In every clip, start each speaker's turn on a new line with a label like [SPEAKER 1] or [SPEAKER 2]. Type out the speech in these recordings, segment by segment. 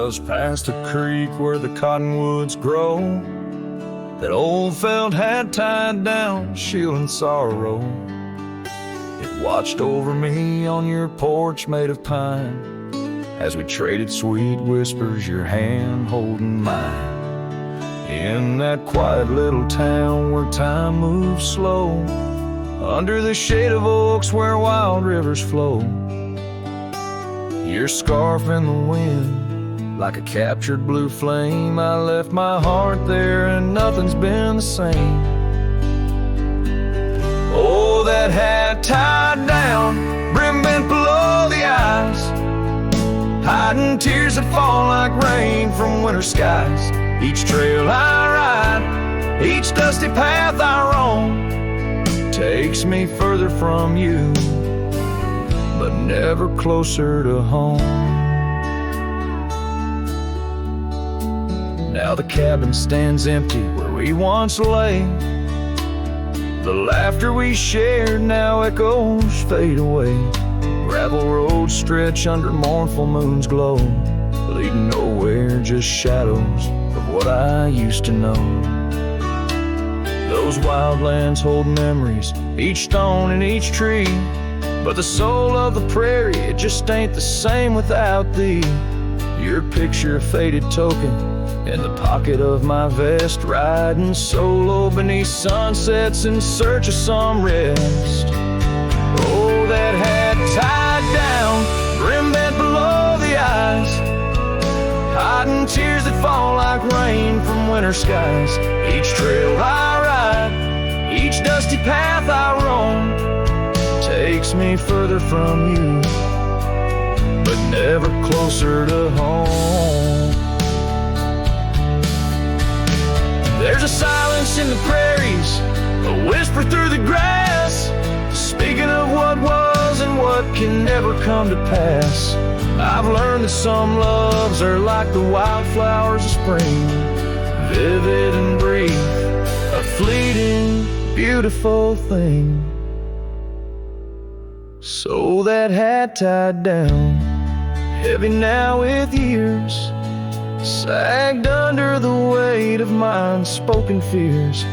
[SPEAKER 1] Just past a creek where the cottonwoods grow, that old felt had tied down, shielding sorrow. It watched over me on your porch made of pine, as we traded sweet whispers, your hand holding mine. In that quiet little town where time moves slow, under the shade of oaks where wild rivers flow, your scarf in the wind, like a captured blue flame. I left my heart there and nothing's been the same. Oh, that hat tied down, brim bent below the eyes, hiding tears that fall like rain from winter skies. Each trail I ride, each dusty path I roam, takes me further from you, but never closer to home. Now the cabin stands empty where we once lay. The laughter we shared now echoes fade away. Gravel roads stretch under mournful moon's glow, leading nowhere, just shadows of what I used to know. Those wildlands hold memories, each stone and each tree, but the soul of the prairie, it just ain't the same without thee. Your picture, a faded token, in the pocket of my vest, riding solo beneath sunsets in search of some rest. Oh, that hat tied down, brim bent below the eyes, hiding tears that fall like rain from winter skies. Each trail I ride, each dusty path I roam, takes me further from you, but never closer to home. There's a silence in the prairies, a whisper through the grass, speaking of what was and what can never come to pass. I've learned that some loves are like the wildflowers of spring, vivid and brief, a fleeting, beautiful thing. So that hat tied down, heavy now with years, sagged under the weight of my unspoken fears.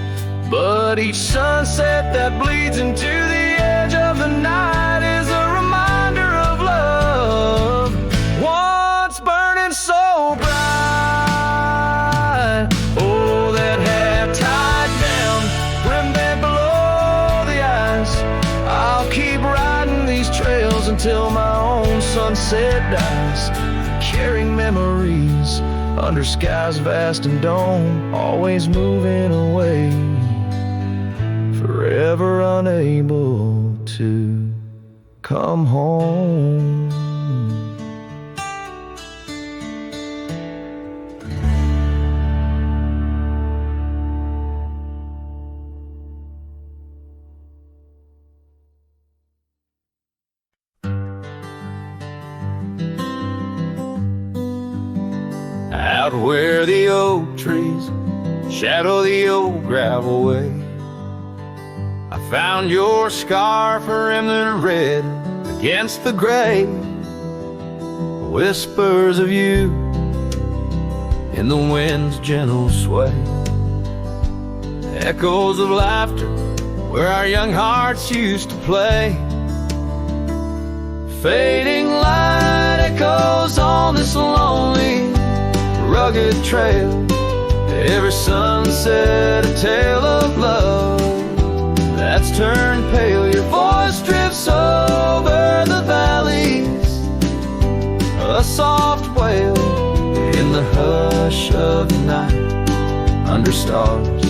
[SPEAKER 1] But each sunset that bleeds into the edge of the night is a reminder of love, once burning so bright. Oh, that hat tied down, brim bent below the eyes, I'll keep riding these trails until my own sunset dies, carrying memories under skies vast and dome, always moving away, forever unable to come home. Out where the oak trees shadow the old gravel way, I found your scarf rimmed in red against the gray. Whispers of you in the wind's gentle sway, echoes of laughter where our young hearts used to play. Fading light echoes on this lonely, rugged trail. Every sunset a tale of love that's turned pale. Your voice drifts over the valleys, a soft wail in the hush of the night. Under stars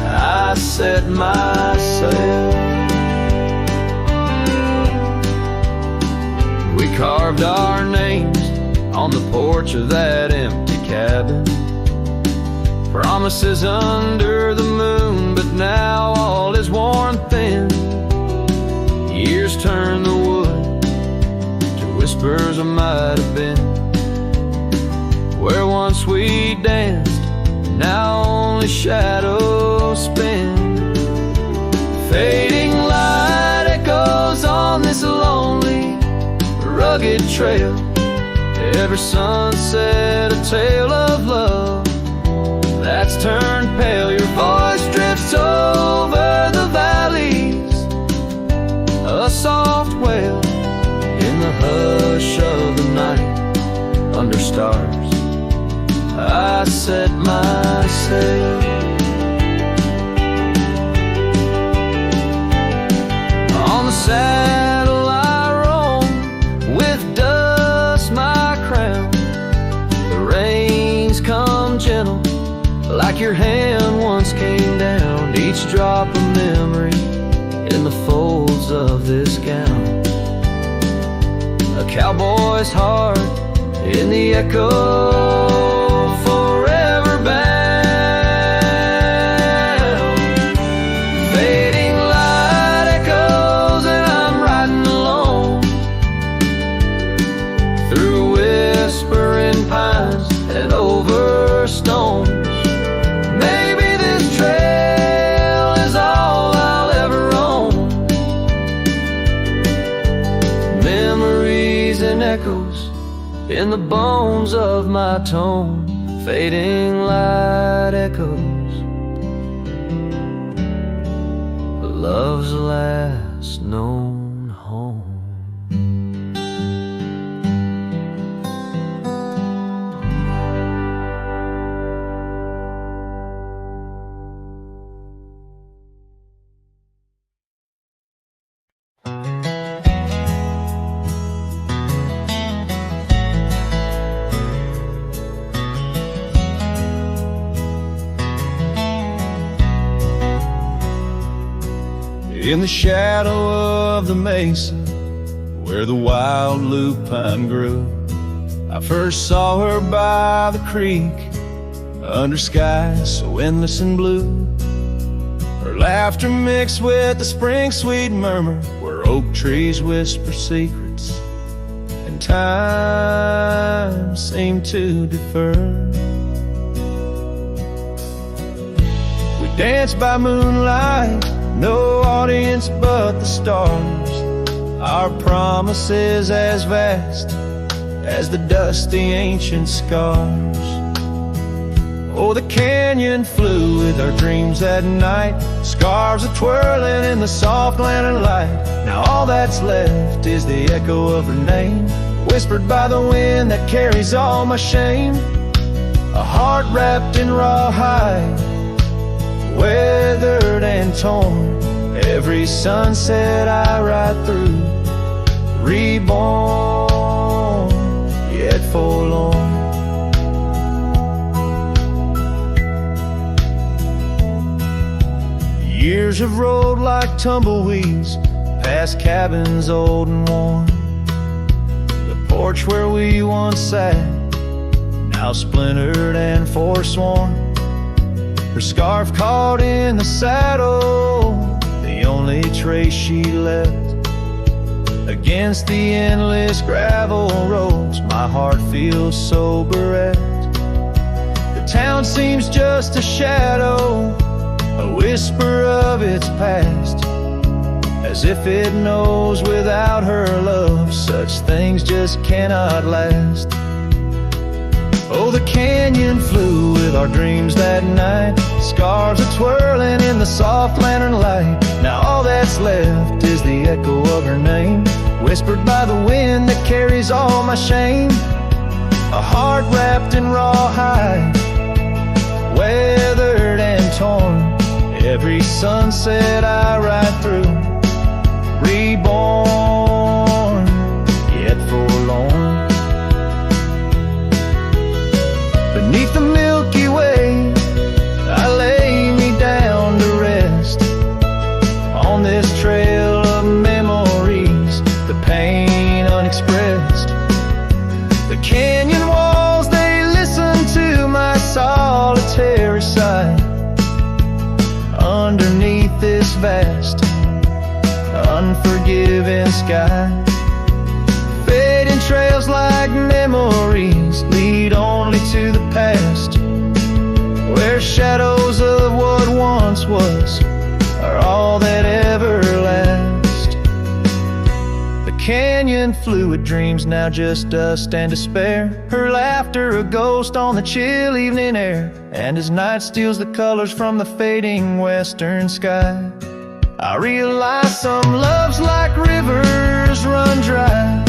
[SPEAKER 1] I set my sail. We carved our names on the porch of that empty cabin, promises under the moon, but now all is worn thin. Years turn the wood to whispers of might have been. Where once we danced, now only shadows spin. Fading light echoes on this lonely, rugged trail. Every sunset a tale of love that's turned pale. Your voice drifts over the valleys, a soft wail in the hush of the night. Under stars I set my sail. On the saddle I roam, with dust my crown. The reins come gentle, like your hand once came down. Each drop a memory in the folds of this gown. A cowboy's heart in the echo, forever bound. Fading light echoes and I'm riding alone through whispering pines and over stones. Maybe this trail is all I'll ever own. Memories and echoes in the bones of my tone. Fading light echoes, love's last known home. In the shadow of the mesa, where the wild lupine grew, I first saw her by the creek, under skies so endless and blue. Her laughter mixed with the spring's sweet murmur, where oak trees whisper secrets, and time seemed to defer. We danced by moonlight, no audience but the stars. Our promises as vast as the dusty ancient scars. Oh, the canyon flew with our dreams that night, scarves are twirling in the soft lantern light. Now all that's left is the echo of her name, whispered by the wind that carries all my shame. A heart wrapped in rawhide, weathered and torn. Every sunset I ride through, reborn, yet forlorn. Years have rolled like tumbleweeds, past cabins old and worn. The porch where we once sat, now splintered and forsworn. Her scarf caught in the saddle, the only trace she left. Against the endless gravel roads, my heart feels so bereft. The town seems just a shadow, a whisper of its past, as if it knows without her love such things just cannot last. Oh, the canyon flew with our dreams that night, scarves are twirling in the soft lantern light. Now all that's left is the echo of her name, whispered by the wind that carries all my shame. A heart wrapped in rawhide, weathered and torn. Every sunset I ride through, reborn, yet forlorn. Beneath the Milky Way, I lay me down to rest. On this trail of memories, the pain unexpressed. The canyon walls, they listen to my solitary sigh. Underneath this vast, unforgiving sky, fading trails like memories lead only to the past, where shadows of what once was are all that ever last. The canyon canyon, fluid dreams now just dust and despair. Her laughter a ghost on the chill evening air, and as night steals the colors from the fading western sky, I realize some loves like rivers run dry,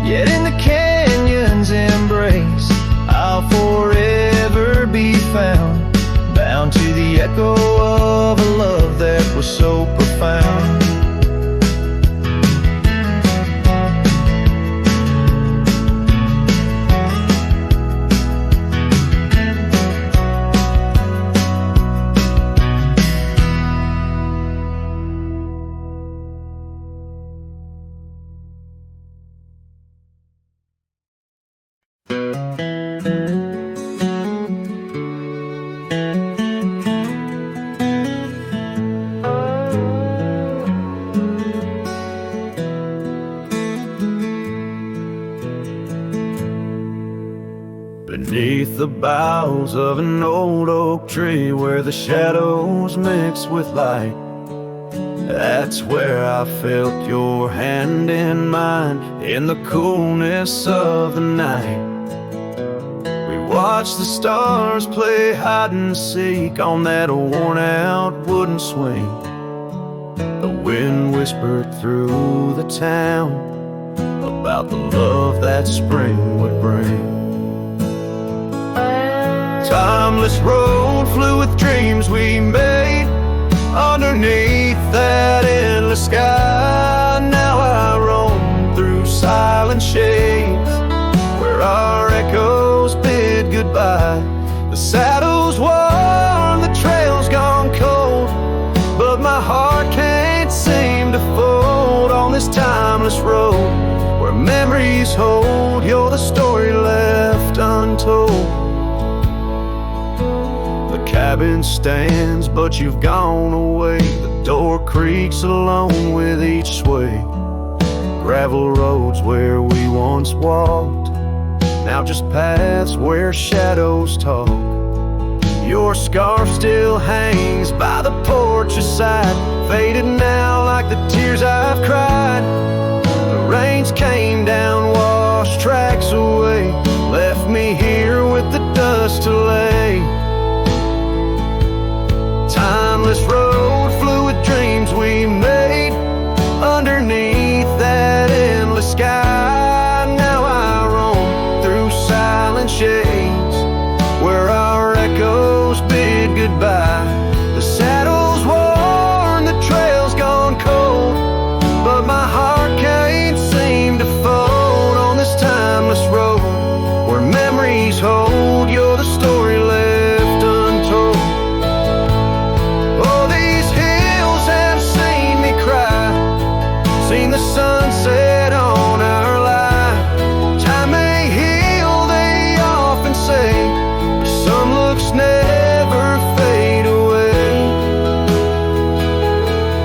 [SPEAKER 1] yet in the canyon's embrace I'll forever be found, bound to the echo of a love that was so profound. Beneath the boughs of an old oak tree, where the shadows mix with light, that's where I felt your hand in mine in the coolness of the night. We watched the stars play hide and seek on that worn out wooden swing. The wind whispered through the town about the love that spring would bring. Timeless road flew with dreams we made underneath that endless sky. Now I roam through silent shades where our echoes bid goodbye. The saddle's worn, the trail's gone cold, but my heart can't seem to fold on this timeless road where memories hold. You're the story left untold. The cabin stands, but you've gone away. The door creaks along with each sway. Gravel roads where we once walked, now just paths where shadows talk. Your scarf still hangs by the porch's side, faded now like the tears I've cried. The rains came down, washed tracks away, left me here with the dust to lay. Timeless road flew with dreams we made underneath that endless sky. Now I roam through silent shades where our echoes bid goodbye. The saddle's worn, the trail's gone cold, but my heart can't seem to fold on this timeless road where memories hold. You're the story left untold. Seen the sunset on our line. Time may heal, they often say, but some looks never fade away.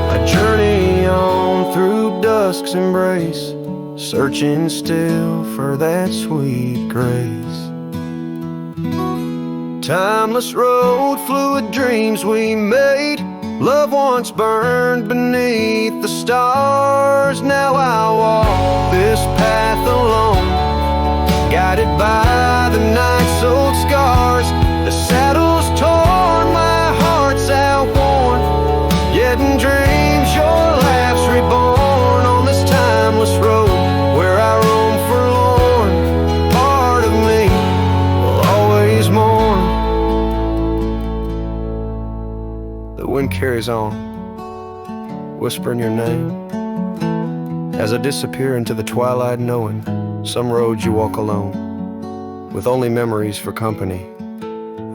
[SPEAKER 1] I journey on through dusk's embrace, searching still for that sweet grace. Timeless road flew with dreams we made. Love once burned beneath the stars. Now I walk this path alone, guided by the night's old scars. The saddle's torn, my heart's outworn, yet in dreams your laugh's reborn on this timeless road where I roam forlorn. Part of me will always mourn. The wind carries on, whispering your name as I disappear into the twilight, knowing some roads you walk alone, with only memories for company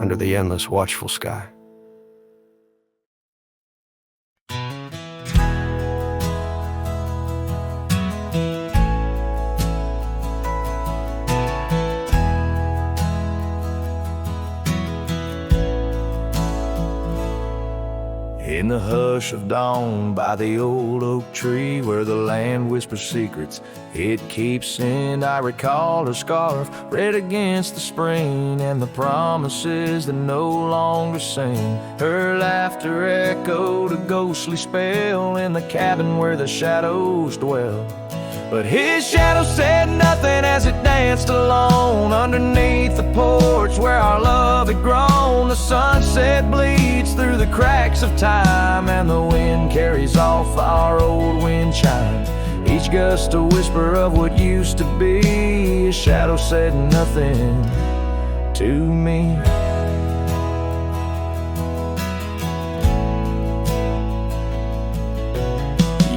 [SPEAKER 1] under the endless watchful sky. In the hush of dawn by the old oak tree where the land whispers secrets it keeps in, I recall her scarf red against the spring and the promises that no longer sing. Her laughter echoed a ghostly spell in the cabin where the shadows dwell. But his shadow said nothing as it danced alone underneath the porch where our love had grown. The sunset bleeds through the cracks of time, and the wind carries off our old wind chime. Each gust a whisper of what used to be. His shadow said nothing to me.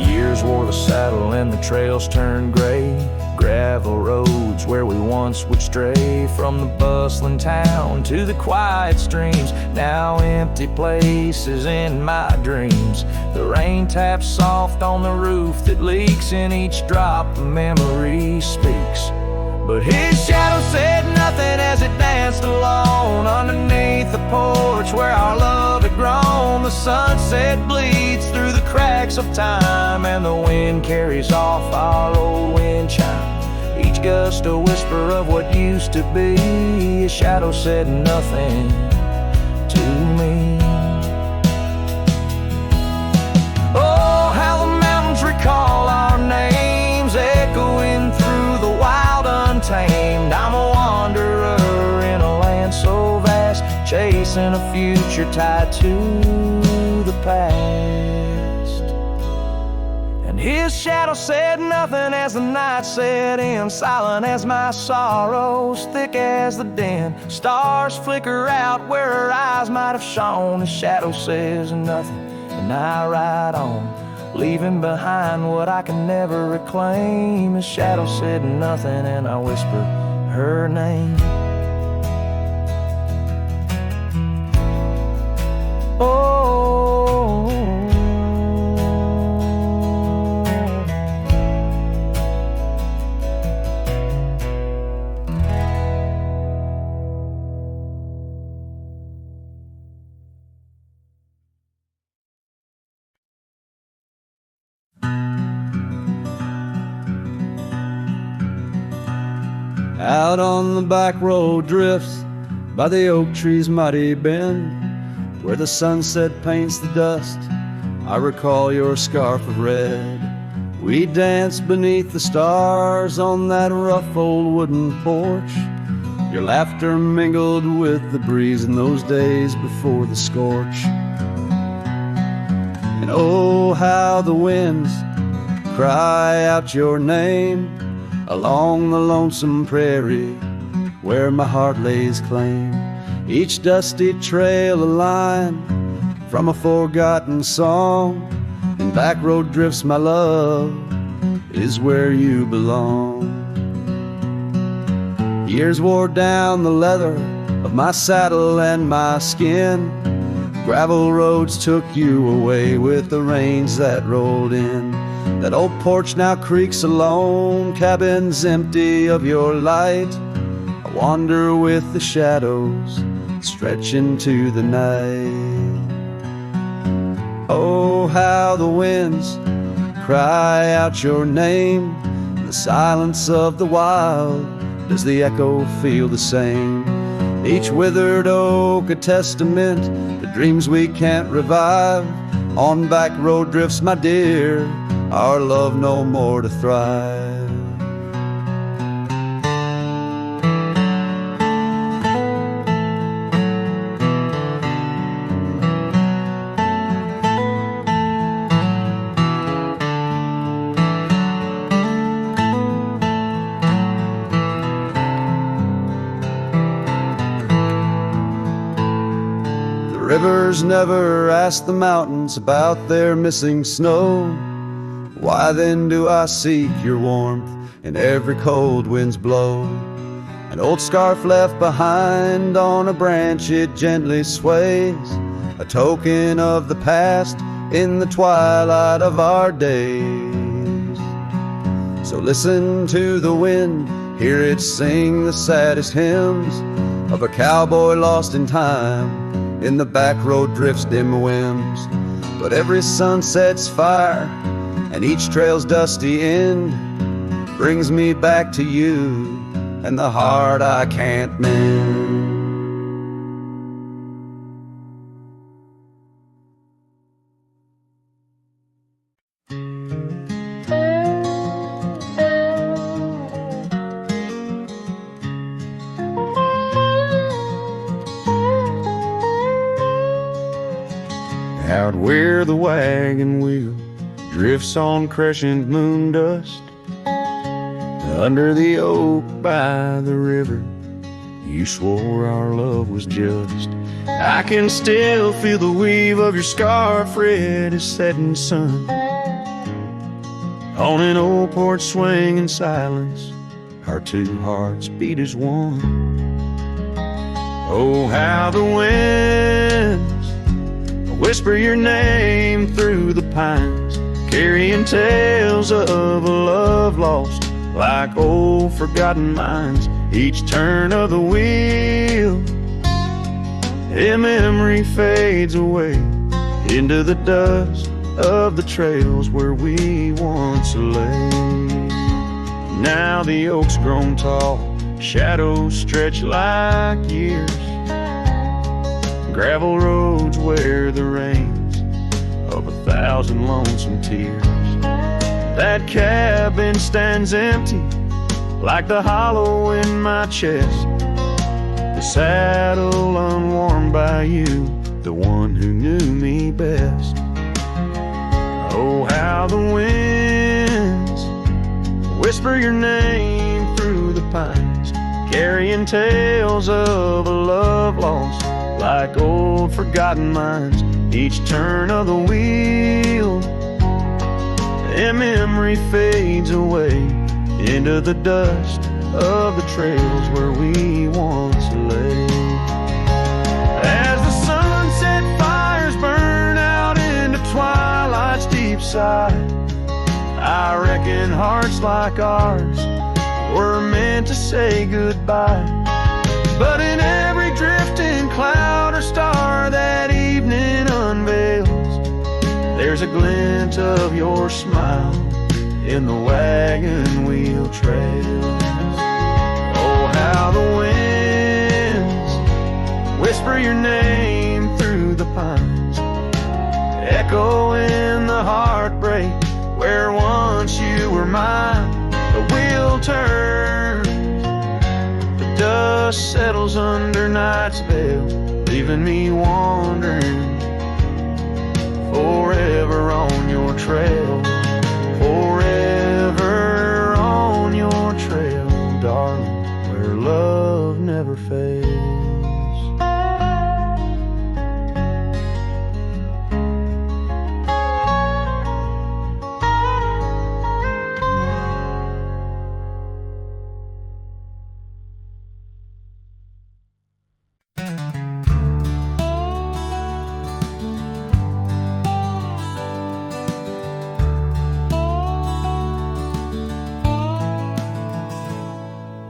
[SPEAKER 1] Years wore the saddle and the trails turned gray. Gravel roads where we once would stray, from the bustling town to the quiet streams, now empty places in my dreams. The rain taps soft on the roof that leaks, in each drop a memory speaks. But his shadow said nothing as it danced alone underneath the porch where our love had grown. The sunset bleeds through the cracks of time, and the wind carries off our old wind chime. Each gust a whisper of what used to be. His shadow said nothing to me. Oh, how the mountains recall our names, echoing through the wild untamed. I'm a wanderer in a land so vast, chasing a future tied to the past. And his shadow said nothing as the night set in, silent as my sorrows, thick as the din. Stars flicker out where her eyes might have shone. His shadow says nothing, and I ride on, leaving behind what I can never reclaim. His shadow said nothing, and I whispered her name. Oh,
[SPEAKER 2] out on the back road drifts by the oak tree's mighty bend, where the sunset paints the dust, I recall your scarf of red. We danced beneath the stars on that rough old wooden porch. Your laughter mingled with the breeze in those days before the scorch. And oh, how the winds cry out your name along the lonesome prairie where my heart lays claim. Each dusty trail a line from a forgotten song, and back road drifts, my love, is where you belong. Years wore down the leather of my saddle and my skin. Gravel roads took you away with the rains that rolled in. That old porch now creaks alone, cabins empty of your light. I wander with the shadows stretch into the night. Oh, how the winds cry out your name. In the silence of the wild, does the echo feel the same? Each withered oak a testament to dreams we can't revive. On back road drifts, my dear, our love no more to thrive. Rivers never ask the mountains about their missing snow. Why then do I seek your warmth in every cold wind's blow? An old scarf left behind on a branch, it gently sways, a token of the past in the twilight of our days. So listen to the wind, hear it sing the saddest hymns of a cowboy lost in time in the back road drifts dim whims. But every sunset's fire and each trail's dusty end brings me back to you and the heart I can't mend. the wagon wheel drifts on crescent moon dust. Under the oak by the river, you swore our love was just. I can still feel the weave of your scarf, red as setting sun. On an old porch swing in silence, our two hearts beat as one. Oh, how the winds whisper your name through the pines, carrying tales of a love lost like old forgotten mines. Each turn of the wheel, a memory fades away into the dust of the trails where we once lay. Now the oak's grown tall, shadows stretch like years, gravel roads wear the rains of 1,000 lonesome tears. That cabin stands empty like the hollow in my chest, the saddle unwarmed by you, the one who knew me best. Oh, how the winds whisper your name through the pines, carrying tales of a love lost like old forgotten mines. Each turn of the wheel, a memory fades away into the dust of the trails where we once lay. As the sunset fires burn out into twilight's deep side, I reckon hearts like ours were meant to say goodbye. But in every drifting cloud or star that evening unveils, there's a glint of your smile in the wagon wheel trails. Oh, how the winds whisper your name through the pines, echo in the heartbreak where once you were mine. The wheel turns, the dust settles under night's veil, leaving me wandering forever on your trail. Forever on your trail, darling, where love never fails.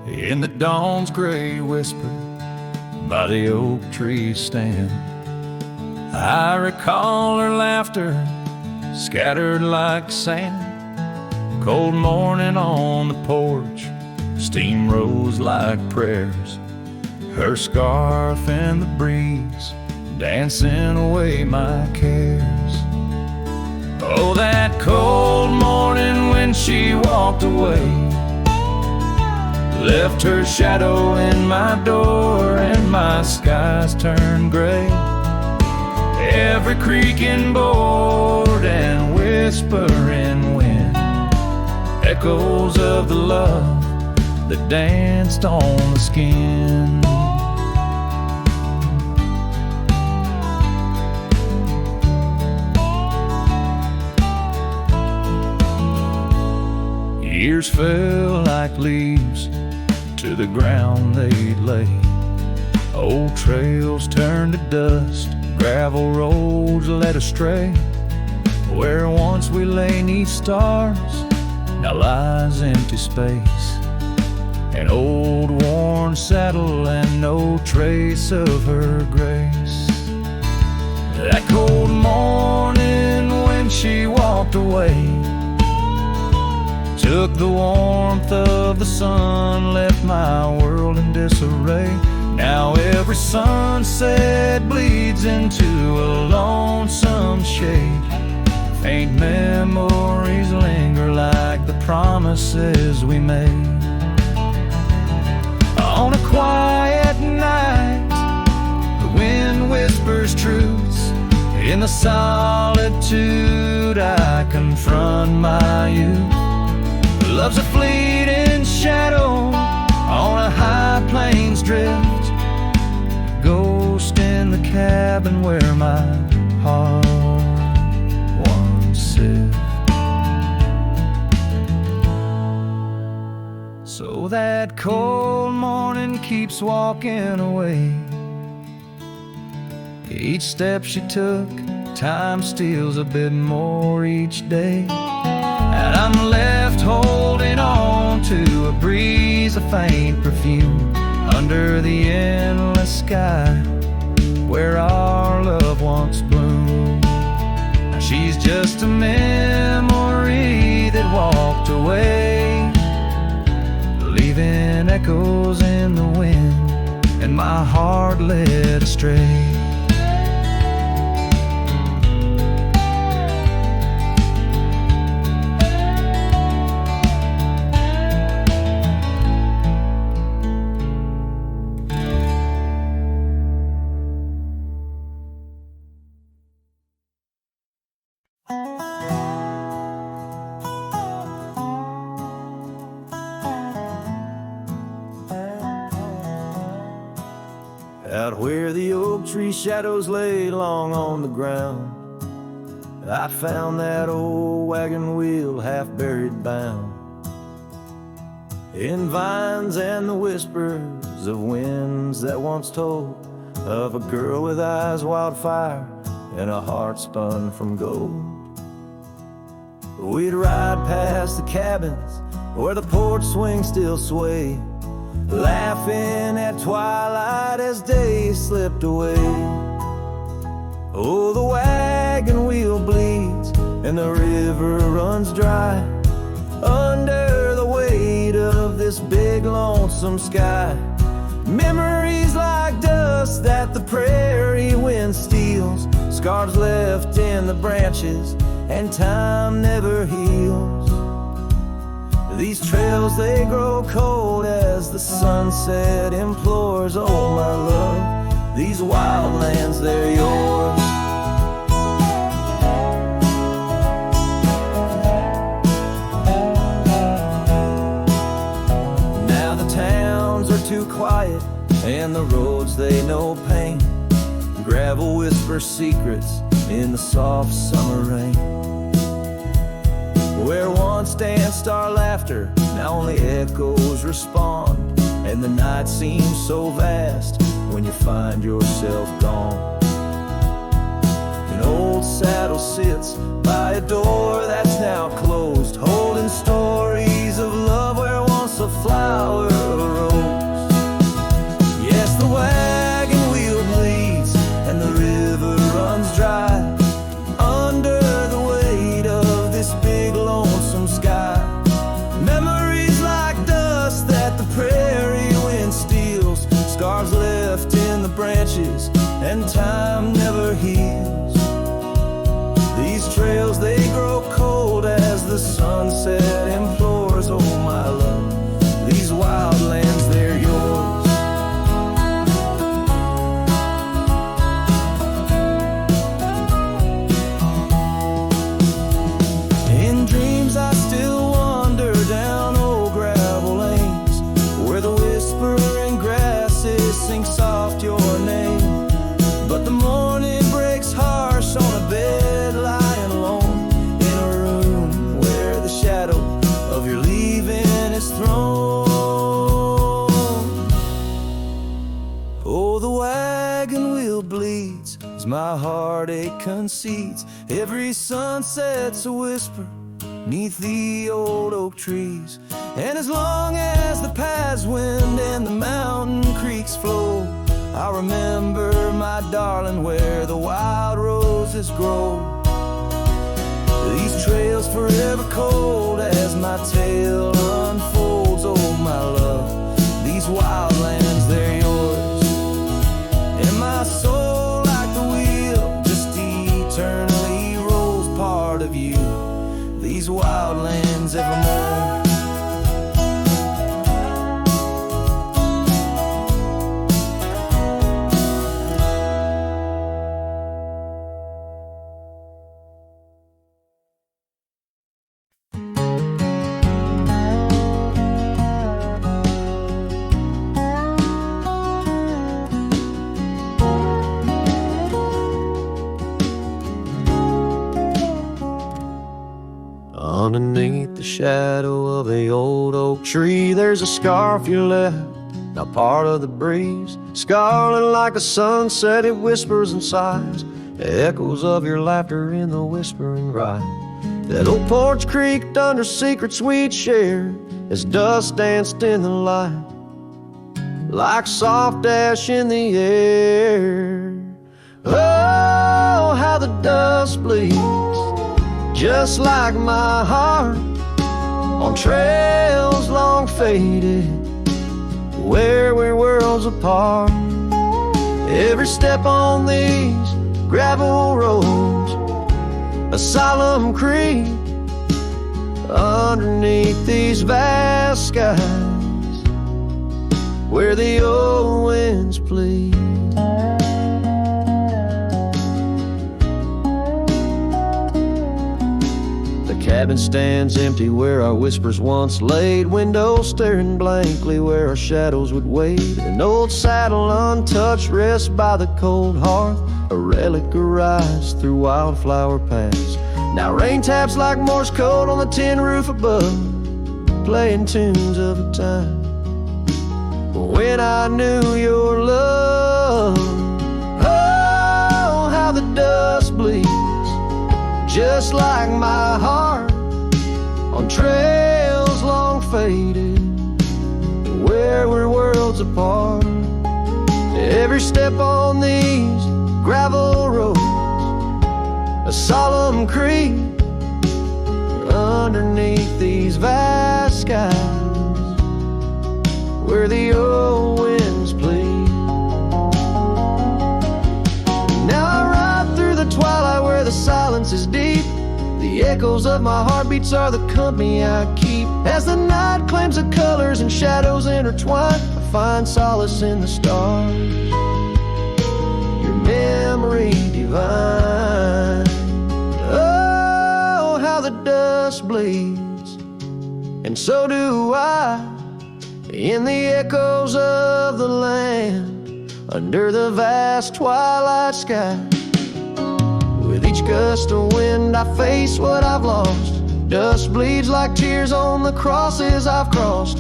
[SPEAKER 1] In the dawn's gray whisper by the oak tree's stand, I recall her laughter scattered like sand. Cold morning on the porch, steam rose like prayers, her scarf in the breeze dancing away my cares. Oh, that cold morning when she walked away, left her shadow in my door and my skies turned gray. Every creaking board and whispering wind, echoes of the love that danced on the skin. Years fell like leaves to the ground they'd lay. Old trails turned to dust, gravel roads led astray. Where once we lay 'neath stars, now lies empty space. An old worn saddle and no trace of her grace. That cold morning when she walked away, took the warmth of the sun, left my world in disarray. Now every sunset bleeds into a lonesome shade. Faint memories linger like the promises we made. On a quiet night, the wind whispers truths In the solitude I confront my youth. Love's a fleeting shadow on a high plains drift, ghost in the cabin where my heart once sit. So that cold morning keeps walking away. Each step she took, time steals a bit more each day. And I'm left holding on to a breeze, a faint perfume, under the endless sky where our love once bloomed. Now she's just a memory that walked away, leaving echoes in the wind and my heart led astray.
[SPEAKER 3] Out where the oak tree shadows lay long on the ground, I found that old wagon wheel half buried bound in vines and the whispers of winds that once told of a girl with eyes wildfire and a heart spun from gold. We'd ride past the cabins where the porch swings still sway, laughing at twilight as days slipped away. Oh, the wagon wheel bleeds and the river runs dry under the weight of this big lonesome sky. Memories like dust that the prairie wind steals, scars left in the branches and time never heals. These trails, they grow cold as the sunset implores. Oh, my love, these wild lands, they're yours. Now the towns are too quiet and the roads, they know pain. Gravel whispers secrets in the soft summer rain. Where once danced our laughter, now only echoes respond, and the night seems so vast when you find yourself gone. An old saddle sits by a door that's now closed, holding stories of love where once a flower arose. Yes, the wagon wheel bleeds and the river runs dry under the weight of this big lonesome sky. Memories like dust that the prairie wind steals, scars left in the branches and time never heals. These trails, they grow cold as the sunset implores. Oh, my love, these wild lands, they're yours. In dreams I still wander down old gravel lanes where the whispering grasses sing soft your name. But the morning breaks harsh on a bed lying alone in a room where the shadow of your leaving is thrown. Oh, the wagon wheel bleeds as my heartache concedes. Every sunset's a whisper neath the old oak trees, and as long as the paths wind and the mountain creeks flow, I'll remember my darling where the wild roses grow. These trails forever cold as my tale unfolds. Oh, my love, these wild lands, they're yours. And my soul, like the wheel, just eternally rolls part of you. These wild lands evermore.
[SPEAKER 2] Underneath the shadow of the old oak tree, there's a scarf you left, now part of the breeze. Scarlet like a sunset, it whispers and sighs, echoes of your laughter in the whispering ride. That old porch creaked under secrets we'd shared as dust danced in the light, like soft ash in the air. Oh, how the dust bleeds, just like my heart, on trails long faded, where we're worlds apart. Every step on these gravel roads, a solemn creep underneath these vast skies, where the old winds plead. The cabin stands empty where our whispers once laid, windows staring blankly where our shadows would wade. An old saddle untouched rests by the cold hearth, a relic arise through wildflower paths. Now rain taps like Morse code on the tin roof above, playing tunes of a time when I knew your love. Oh, how the dust bleeds, just like my heart, on trails long faded, where we're worlds apart. Every step on these gravel roads, a solemn creep underneath these vast skies, where the old winds plead. Now I ride through the twilight where the silence is deep. The echoes of my heartbeats are the company I keep. As the night claims the colors and shadows intertwine, I find solace in the stars, your memory divine. Oh, how the dust bleeds, and so do I, in the echoes of the land, under the vast twilight sky. With each gust of wind I face what I've lost. Dust bleeds like tears on the crosses I've crossed.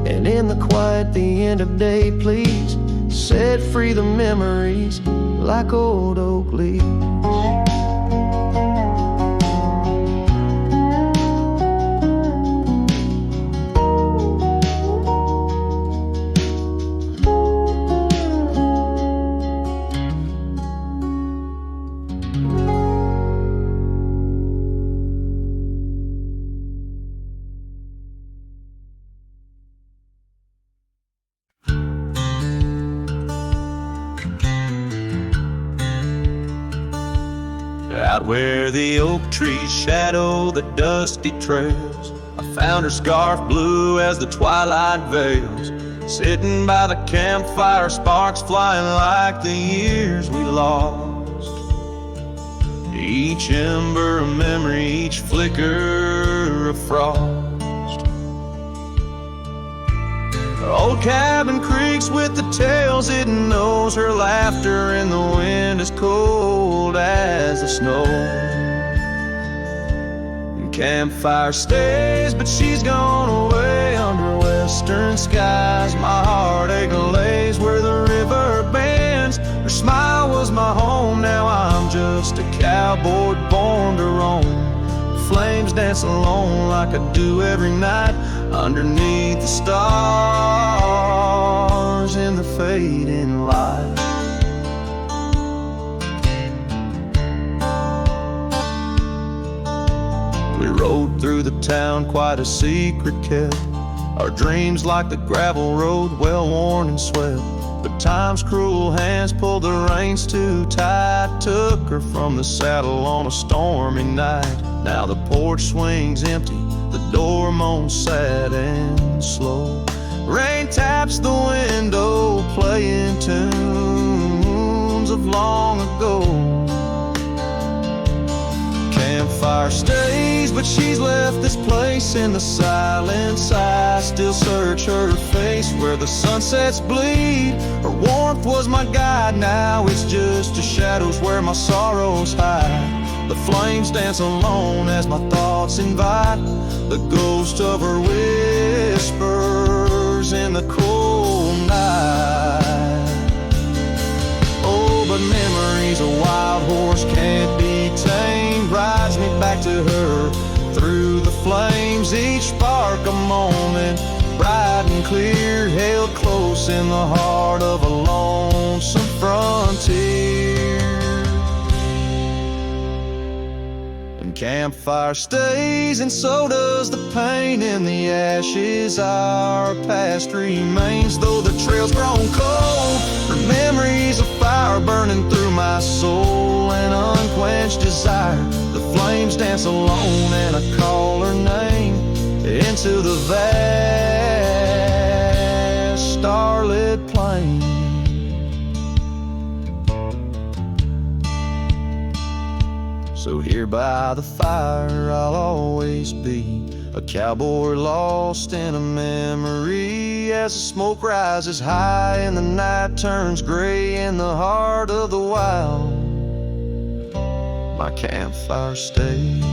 [SPEAKER 2] And in the quiet, the end of day, please set free the memories like old oak leaves.
[SPEAKER 1] Out where the oak trees shadow the dusty trails, I found her scarf blue as the twilight veils. Sitting by the campfire, sparks flying like the years we lost. Each ember a memory, each flicker a frost. Her old cabin creaks with the tales it knows. Her laughter in the wind is cold as the snow. And campfire stays, but she's gone away under western skies. My heartache lays where the river bends. Her smile was my home, now I'm just a cowboy born to roam. Flames dance alone like I do every night, underneath the stars in the fading light. We rode through the town, quite a secret kept. Our dreams like the gravel road, well worn and swept. But time's cruel hands pulled the reins too tight, took her from the saddle on a stormy night. Now the porch swings empty, the door moans sad and slow. Rain taps the window, playing tunes of long ago. Campfire stays, but she's left this place in the silence. I still search her face where the sunsets bleed. Her warmth was my guide, now it's just the shadows where my sorrows hide. The flames dance alone as my thoughts invite the ghost of her whispers in the cold night. Oh, but memories, a wild horse can't be tamed, rides me back to her through the flames. Each spark a moment, bright and clear, held close in the heart of a lonesome frontier. And campfire stays, and so does the pain in the ashes. Our past remains, though the trail's grown cold. Her memories of fire burning through my soul, an unquenched desire. The flames dance alone, and I call her name into the vast starlit plain. So here by the fire I'll always be, a cowboy lost in a memory. As the smoke rises high and the night turns gray in the heart of the wild, my campfire stays.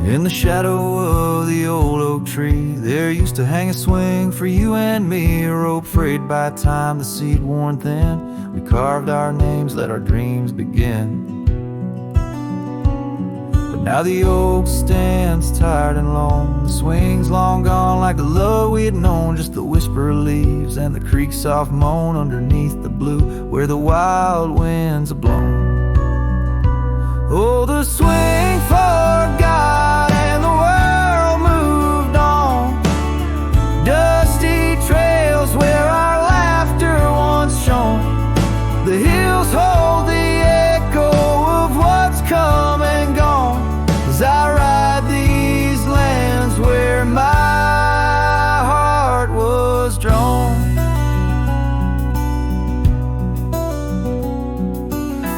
[SPEAKER 3] In the shadow of the old oak tree, there used to hang a swing for you and me, a rope frayed by time, the seed worn thin. We carved our names, let our dreams begin. But now the oak stands tired and lone, the swing's long gone like the love we had known. Just the whisper of leaves and the creek's soft moan underneath the blue where the wild winds are blown. Oh, the swing forgot and the world moved on. Dusty trails where our laughter once shone. The hills hold the echo of what's come and gone, as I ride these lands where my heart was drawn.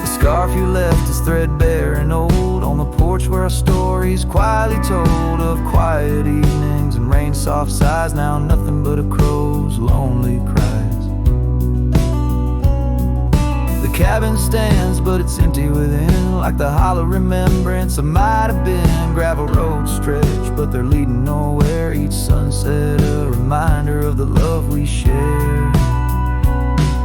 [SPEAKER 3] The scarf you left is threadbare and old on the porch where our stories quietly told of quiet evenings and rain soft sighs. Now nothing but a crow's lonely cries. The cabin stands but it's empty within, like the hollow remembrance of might have been. Gravel roads stretch but they're leading nowhere, each sunset a reminder of the love we share.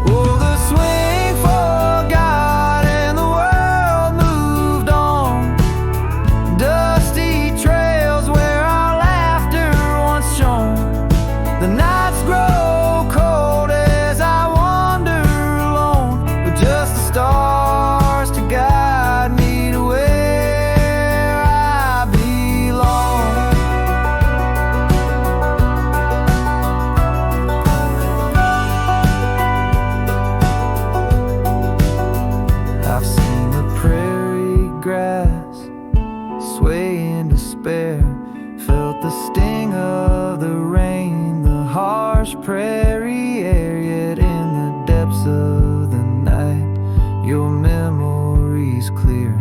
[SPEAKER 3] Oh, the swing forgot and the world moved on. Dusty trails where our laughter once shone. The nights grow cold as I wander alone, with just the stars to guide me to where I belong. I've seen the prairie grass sway in despair, felt the sting of the rain, the harsh prairie air. Yet in the depths of the night, your memory's clear,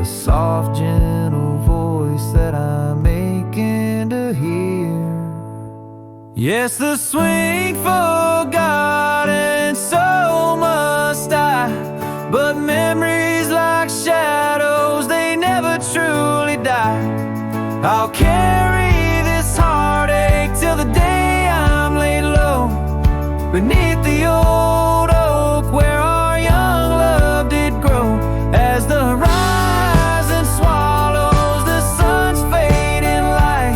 [SPEAKER 3] a soft gentle voice that I'm aching to hear. Yes, the swing forgot and so must I, but memories like shadows, they never truly die. I'll carry this heartache till the day I'm laid low beneath the old oak where our young love did grow. As the horizon swallows the sun's fading light,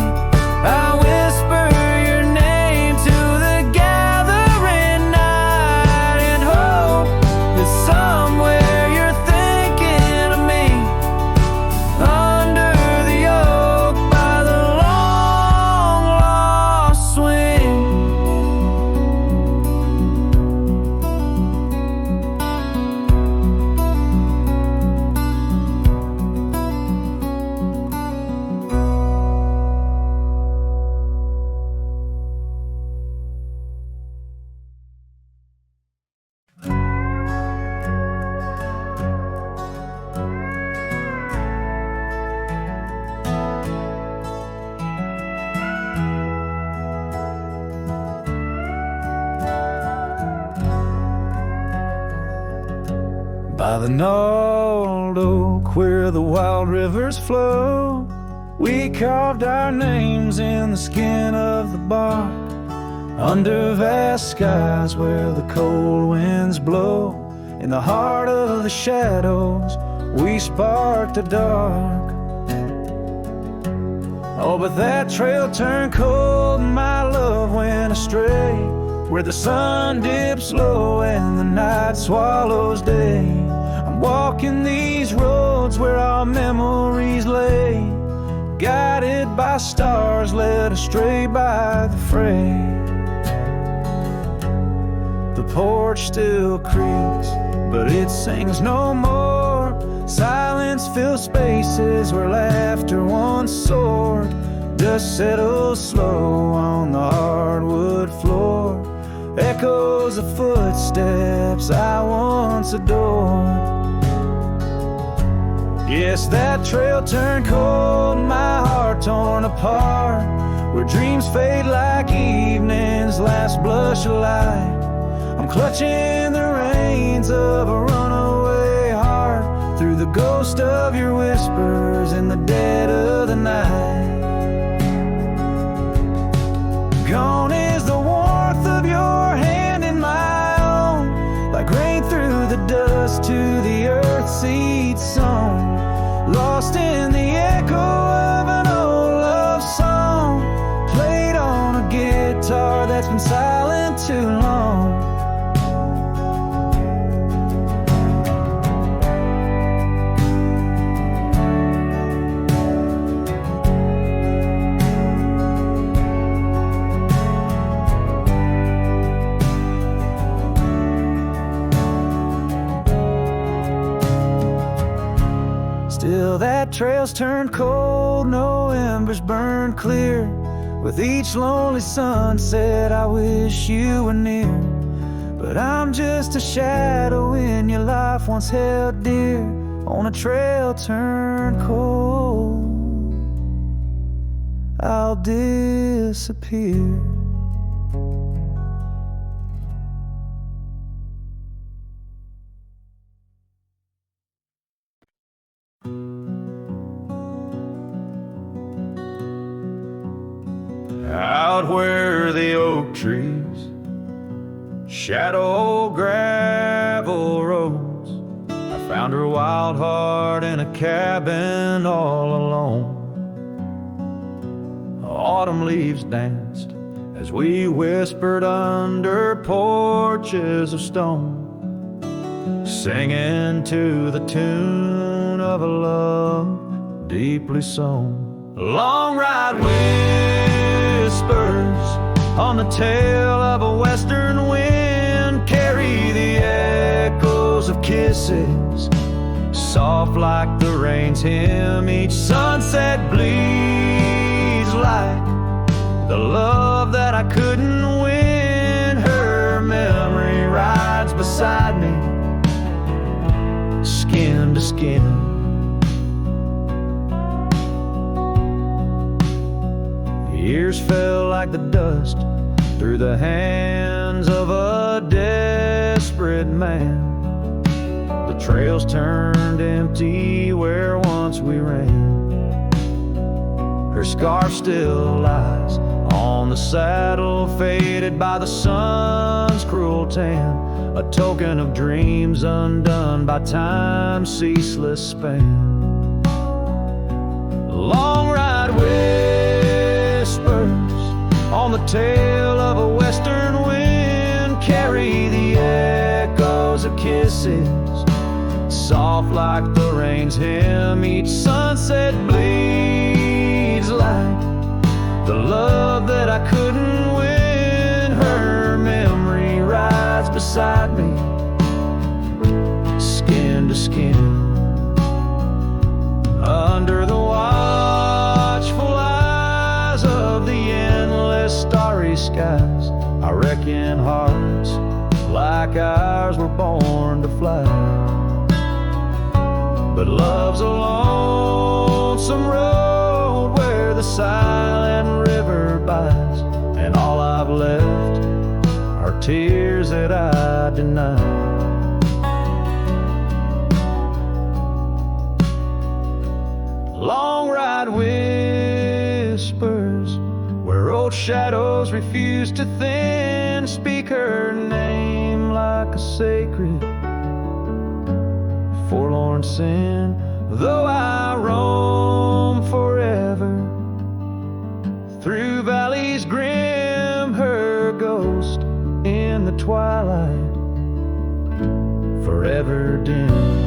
[SPEAKER 3] I whisper your name to the gathering night and hope that somewhere you're thinking of me under the oak by the long By the gnarled oak where the wild rivers flow, we carved our names in the skin of the bark. Under vast skies where the cold winds blow, in the heart of the shadows we sparked the dark. Oh, but that trail turned cold and my love went astray, where the sun dips low and the night swallows day. I'm walking these roads where our memories lay, guided by stars led astray by the fray. The porch still creaks, but it sings no more. Silence fills spaces where laughter once soared. Dust settles slow on the hardwood floor, echoes of footsteps I once adored. Yes, that trail turned cold, my heart torn apart, where dreams fade like evening's last blush of light. I'm clutching the reins of a runaway heart, through the ghost of your whispers in the dead of the night. Gone is the warmth of your hand in my own, like rain through the dust to the earth seed sown. Lost in the echo of an old love song, played on a guitar that's been silent too long. Still that trail's turned cold, no embers burn clear. With each lonely sunset I wish you were near, but I'm just a shadow in your life once held dear, on a trail turned cold. I'll disappear.
[SPEAKER 1] Out where the oak trees shadow gravel roads, I found her wild heart in a cabin all alone. Autumn leaves danced as we whispered under porches of stone, singing to the tune of a love deeply sown. Long ride whispers on the tail of a western wind carry the echoes of kisses, soft like the rain's hymn. Each sunset bleeds like the love that I couldn't win. Her memory rides beside me, skin to skin. Years fell like the dust through the hands of a desperate man. The trails turned empty where once we ran. Her scarf still lies on the saddle, faded by the sun's cruel tan, a token of dreams undone by time's ceaseless span. Long ride whispers on the tail of a western wind carry the echoes of kisses, soft like the rain's hymn. Each sunset bleeds like the love that I couldn't win. Her memory rides beside me, skin to skin. Under the watchful eyes of the endless starry skies, I reckon hearts like ours were born to fly. But love's a lonesome road where the silent river bites, and all I've left are tears that I deny. where old shadows refuse to thin. Speak her name like a sacred forlorn sin. Though I roam forever through valleys grim, her ghost in the twilight forever dim.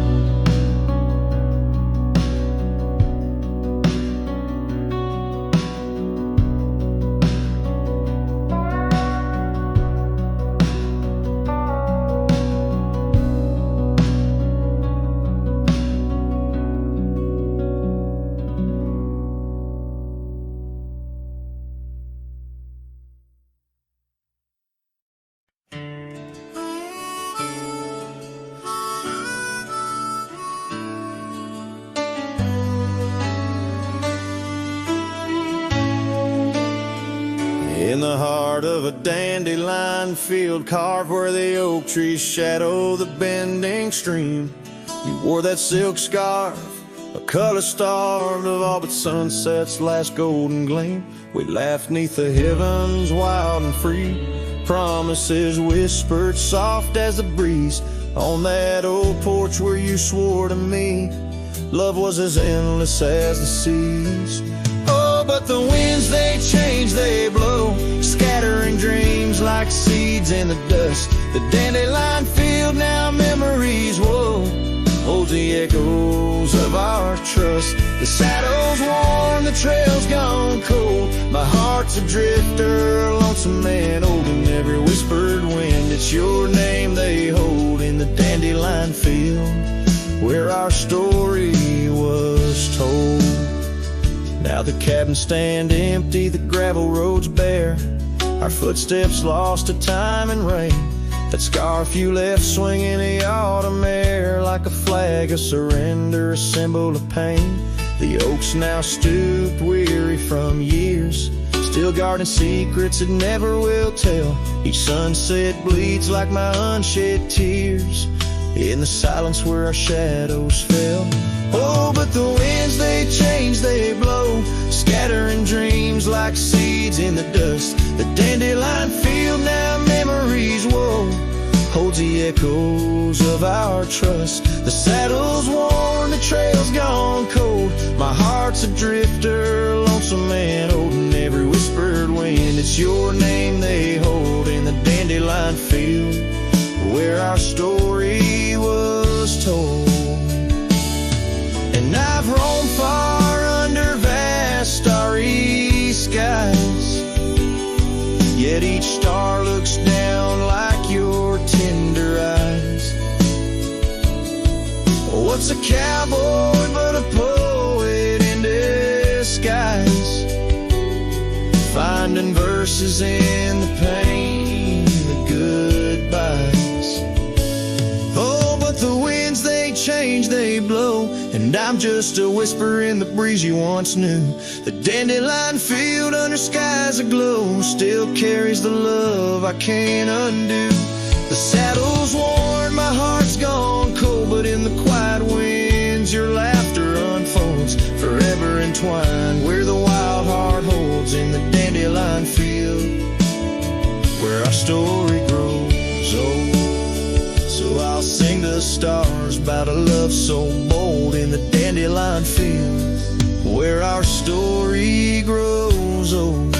[SPEAKER 3] In the heart of a dandelion field, carved where the oak trees shadow the bending stream, you wore that silk scarf, a color starved of all but sunset's last golden gleam. We laughed neath the heavens wild and free, promises whispered soft as the breeze on that old porch where you swore to me love was as endless as the seas. Oh, but the winds, they change, they blow, scattering dreams like seeds in the dust. The dandelion field, now memories, whoa, holds the echoes of our trust. The saddle's worn, the trail's gone cold, my heart's a drifter, lonesome and old, in every whispered wind it's your name they hold in the dandelion field where our story was told. Now the cabins stand empty, the gravel roads bare, our footsteps lost to time and rain. That scarf you left swinging the autumn air like a flag of surrender, a symbol of pain. The oaks now stooped, weary from years, still guarding secrets that never will tell. Each sunset bleeds like my unshed tears in the silence where our shadows fell. Oh, but the winds, they change, they blow, scattering dreams like seeds in the dust. The dandelion field, now memories, whoa, holds the echoes of our trust. The saddle's worn, the trail's gone cold, my heart's a drifter, lonesome and old, in every whispered wind it's your name they hold in the dandelion field where our story was told. And I've roamed far under vast starry skies, yet each star looks down like your tender eyes. What's a cowboy but a poet in disguise, finding verses in the pain, the goodbyes. Oh, but the winds, they change, they blow, and I'm just a whisper in the breeze you once knew. The dandelion field under skies aglow still carries the love I can't undo. The saddle's worn, my heart's gone cold, but in the quiet winds your laughter unfolds, forever entwined where the wild heart holds in the dandelion field where our story grows old. So I'll sing the stars about a love so bold in the dandelion field where our story grows old.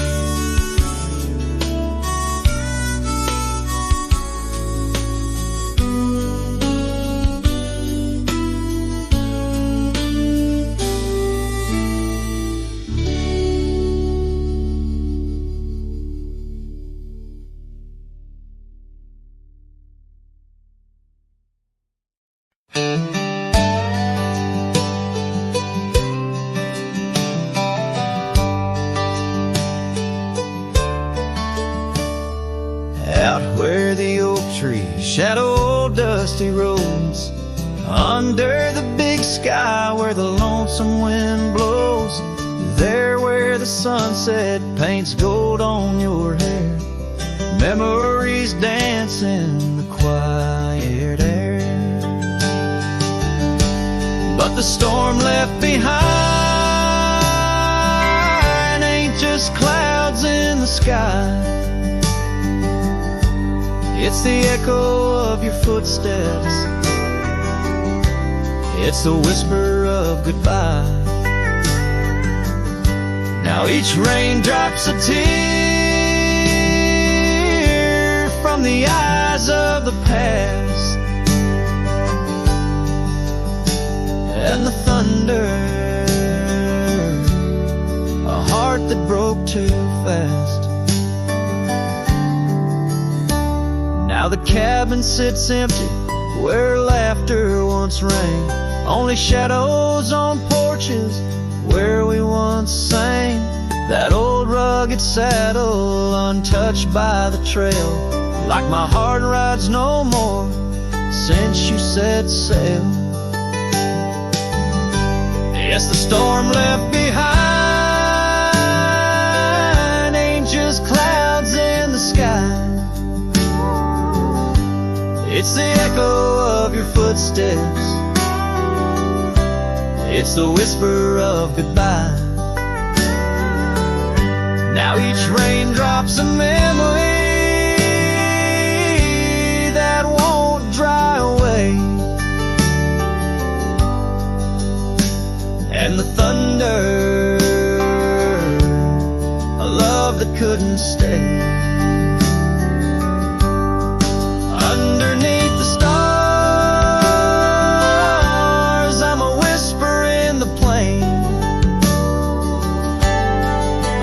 [SPEAKER 3] Shadow dusty roads under the big sky where the lonesome wind blows, there where the sunset paints gold on your hair, memories dance in the quiet air. But the storm left behind ain't just clouds clouds in the sky. It's the echo of your footsteps. It's the whisper of goodbye. Now each raindrop's a tear from the eyes of the past. And the thunder, a heart that broke too fast. Now the cabin sits empty where laughter once rang. Only shadows on porches where we once sang. That old rugged saddle untouched by the trail. Like my heart rides no more since you set sail. Yes, the storm left behind ain't just clouds in the sky. It's the echo of your footsteps. It's the whisper of goodbye. Now each raindrop's a memory that won't dry away. And the thunder, a love that couldn't stay. Underneath the stars, I'm a whisper in the plain.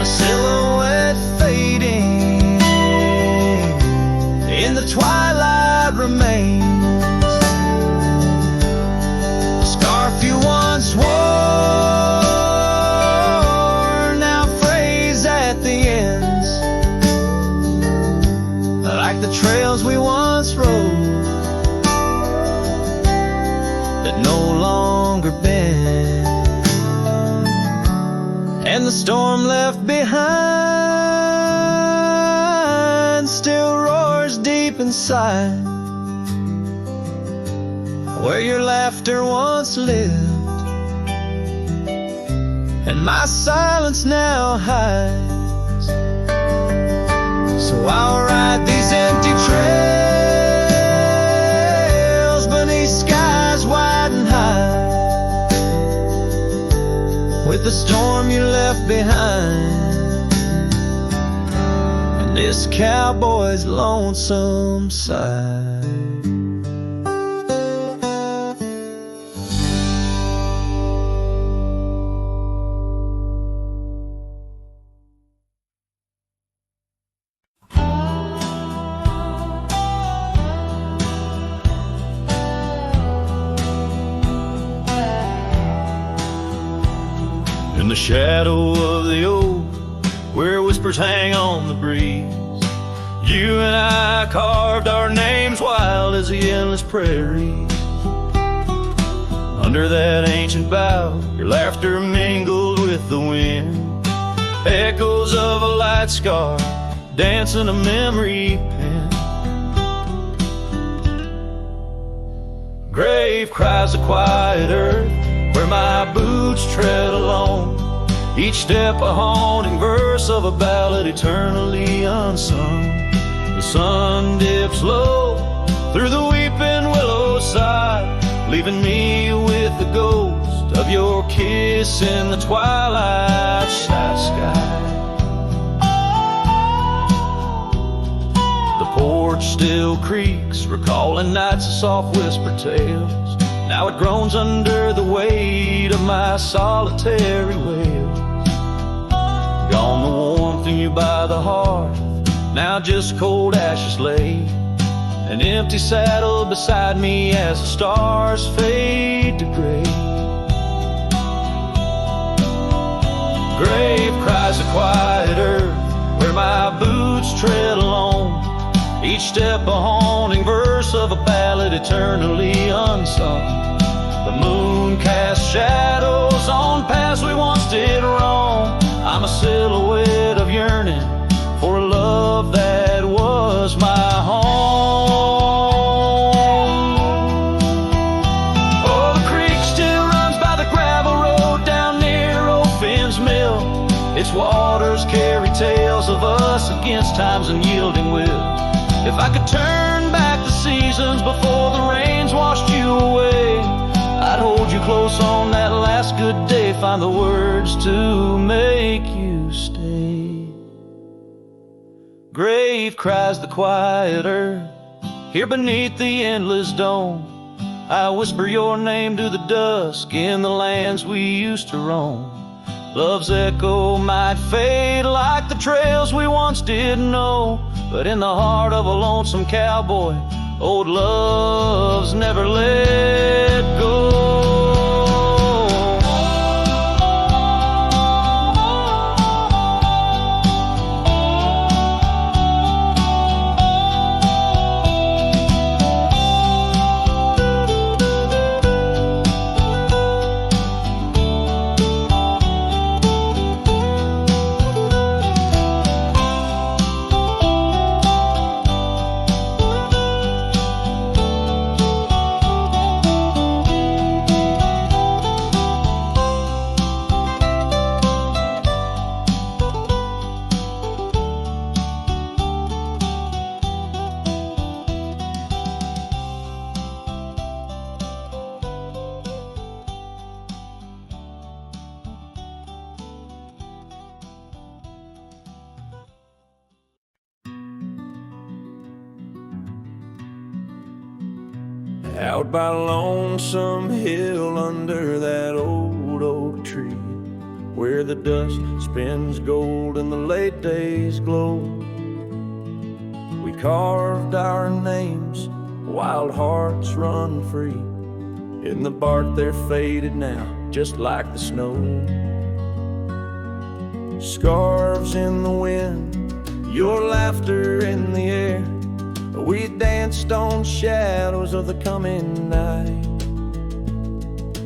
[SPEAKER 3] A silhouette fading in the twilight remains. A scarf you once wore, now frays at the ends. Like the trails we once rode that no longer bend. And the storm left behind still roars deep inside, where your laughter once lived and my silence now hides. So I'll ride these empty trails beneath skies wide and high, with the storm you left behind and this cowboy's lonesome side.
[SPEAKER 1] In the shadow of the oak, where whispers hang on the breeze, you and I carved our names wild as the endless prairies. Under that ancient bough, your laughter mingled with the wind, echoes of a light scar dancing a memory pen. Grave cries a quiet earth where my boots tread alone, each step a haunting verse of a ballad eternally unsung. The sun dips low through the weeping willow side, leaving me with the ghost of your kiss in the twilight sky. The porch still creaks, recalling nights of soft whispered tales. Now it groans under the weight of my solitary wails. Gone the warmth in you by the hearth, now just cold ashes lay. An empty saddle beside me as the stars fade to gray. Grave cries a quiet earth where my boots tread alone, each step a haunting verse of a ballad eternally unsung. The moon casts shadows on paths we once did wrong. I'm a silhouette of yearning for a love that was my home. Oh, the creek still runs by the gravel road down near old Finn's mill. Its waters carry tales past times unyielding will. If I could turn back the seasons before the rains washed you away, I'd hold you close on that last good day, find the words to make you stay. Grave cries the quiet earth, here beneath the endless dome. I whisper your name to the dusk in the lands we used to roam. Love's echo might fade like the trails we once did know, but in the heart of a lonesome cowboy, old love's never let go.
[SPEAKER 3] Out by Lonesome Hill under that old oak tree, where the dust spins gold and the late days glow, we carved our names, wild hearts run free. In the bark they're faded now, just like the snow. Scarves in the wind, your laughter in the air, we danced on shadows of the coming night.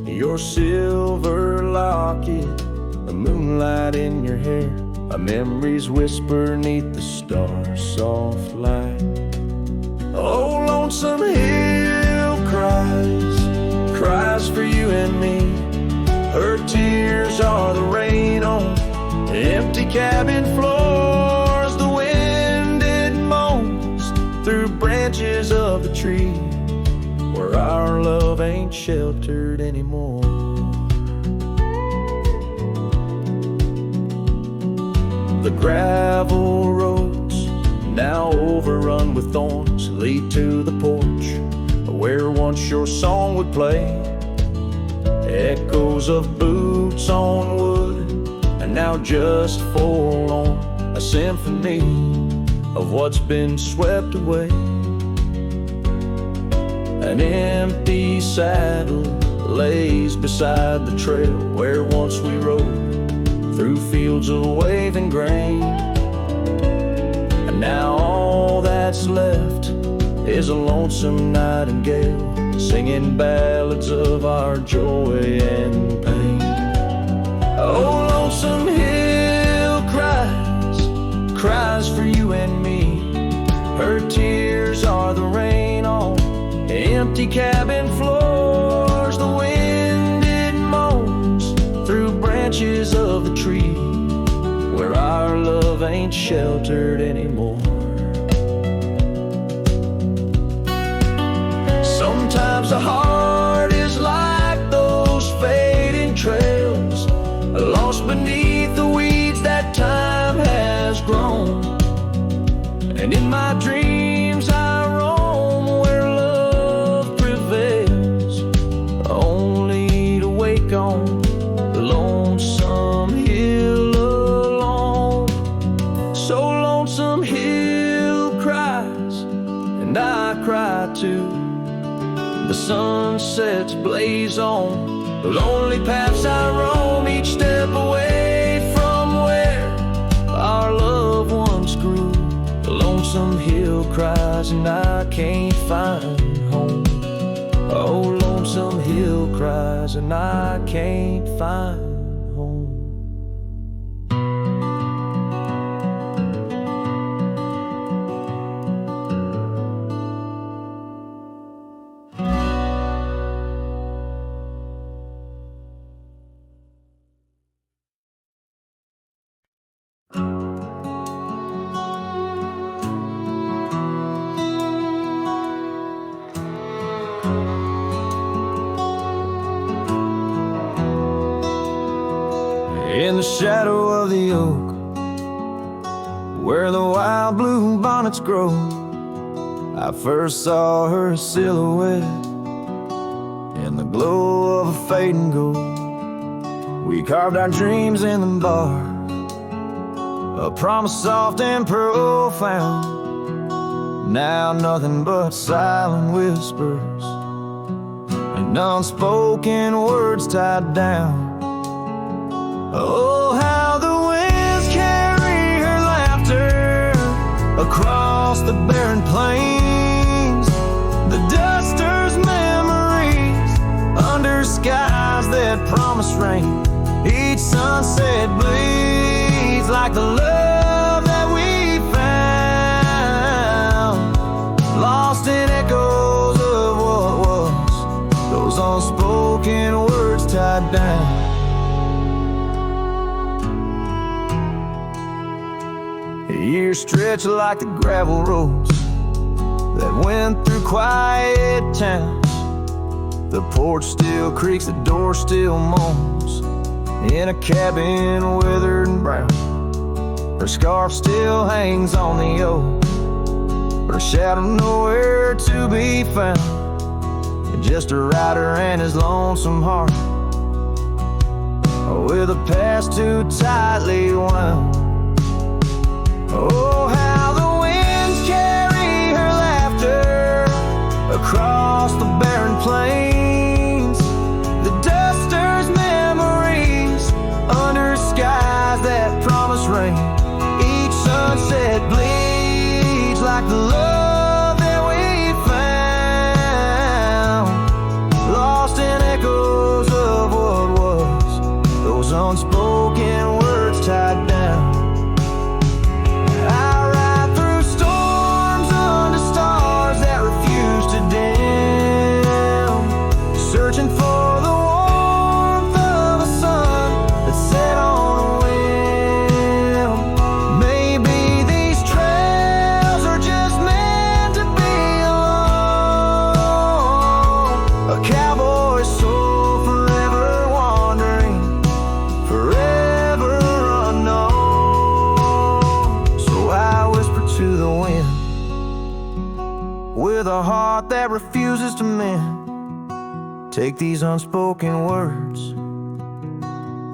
[SPEAKER 3] Your silver locket, the moonlight in your hair, a memory's whisper neath the stars' soft light. Oh, Lonesome Hill cries for you and me. Her tears are the rain on empty cabin floors. The wind it moans through branches of the tree, where our love ain't sheltered anymore. The gravel roads, now overrun with thorns, lead to the porch where once your song would play. Echoes of boots on wood, and now just forlorn, a symphony of what's been swept away. An empty saddle lays beside the trail where once we rode through fields of waving grain. And now all that's left is a lonesome nightingale singing ballads of our joy and pain. Oh, Lonesome Hill cries for you and me. Her tears are the rain on empty cabin floors. The wind it moans through branches of the tree, where our love ain't sheltered anymore. Sometimes the heart is like those fading trails, lost beneath the weeds that time has grown. And in my dreams I roam where love prevails, only to wake on the Lonesome Hill alone. So Lonesome Hill cries, and I cry too. The sunsets blaze on the lonely paths I roam, each step away from where our love once grew. The Lonesome Hill cries and I can't find home. Oh, Lonesome Hill cries and I can't find home. shadow of the oak, where the wild blue bonnets grow, I first saw her silhouette in the glow of a fading gold. We carved our dreams in the bar, a promise soft and profound. Now nothing but silent whispers and unspoken words tied down. Oh, how the winds carry her laughter across the barren plains, the duster's memories under skies that promise rain. Each sunset bleeds like the love that we found, lost in echoes of what was, those unspoken words tied down. Years stretch like the gravel roads that went through quiet towns. The porch still creaks, the door still moans, in a cabin weathered and brown. Her scarf still hangs on the oak, but her shadow nowhere to be found. Just a rider and his lonesome heart, with a past too tightly wound. Oh, how the winds carry her laughter across the barren plains, the duster's memories under skies that promise rain. Each sunset bleeds like the love that we found, lost in echoes of what was, those unspoken words tied down. Searching for the warmth of a sun that set on a whim. Maybe these trails are just meant to be alone. A cowboy's soul forever wandering, forever unknown. So I whisper to the wind, with a heart that refuses to mend. Take these unspoken words,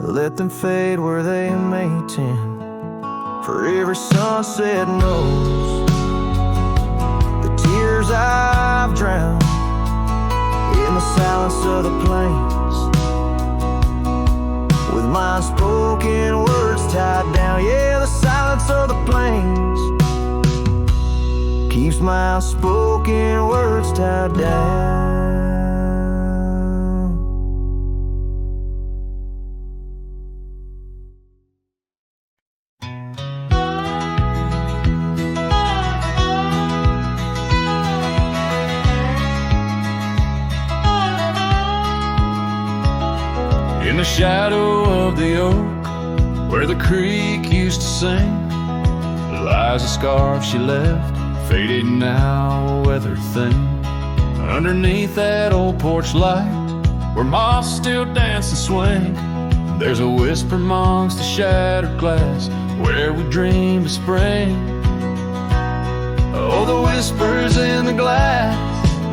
[SPEAKER 3] let them fade where they may tend. For every sunset knows the tears I've drowned in the silence of the plains, with my unspoken words tied down. Yeah, the silence of the plains keeps my unspoken words tied down.
[SPEAKER 1] In the shadow of the oak, where the creek used to sing, lies a scarf she left, faded now, a weathered thing. Underneath that old porch light, where moths still dance and swing, there's a whisper amongst the shattered glass, where we dreamed of spring. Oh, the whispers in the glass,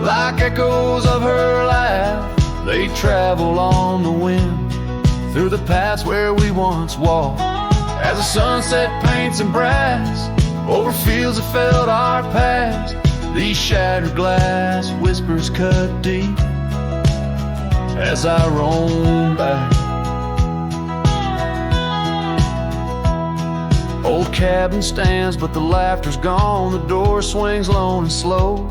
[SPEAKER 1] like echoes of her laugh, they travel on the wind through the paths where we once walked, as the sunset paints in brass over fields that felt our past. These shattered glass whispers cut deep as I roam back. Old cabin stands, but the laughter's gone. The door swings lone and slow.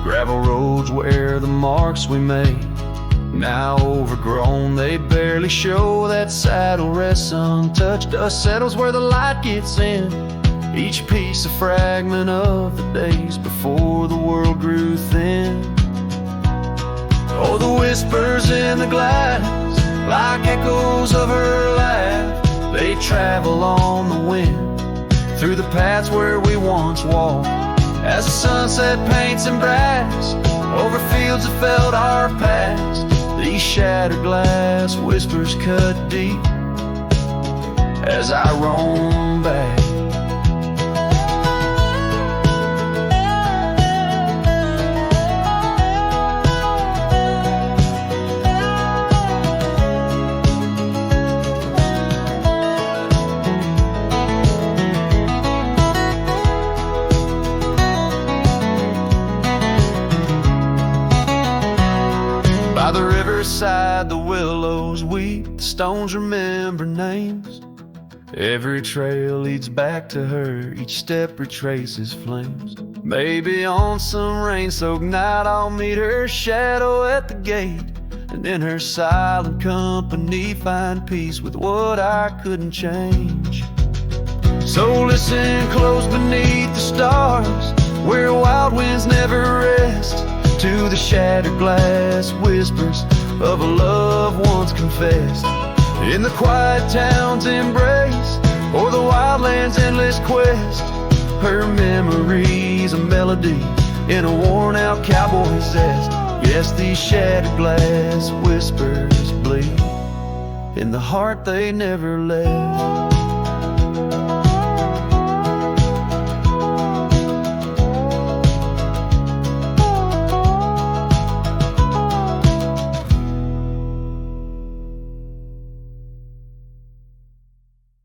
[SPEAKER 1] Gravel roads where the marks we made, now overgrown, they barely show. That saddle rests untouched, dust settles where the light gets in. Each piece a fragment of the days before the world grew thin. Oh, the whispers in the glass, like echoes of her laugh, they travel on the wind through the paths where we once walked, as the sunset paints in brass over fields that felt our past. These shattered glass whispers cut deep as I roam back. By the riverside, the willows weep, the stones remember names. Every trail leads back to her, each step retraces flames. Maybe on some rain-soaked night I'll meet her shadow at the gate, and in her silent company find peace with what I couldn't change. So listen close beneath the stars, where wild winds never rest, to the shattered glass whispers of a love once confessed. In the quiet town's embrace, or the wildland's endless quest, her memory's a melody in a worn-out cowboy zest. Yes, these shattered glass whispers bleed in the heart they never left.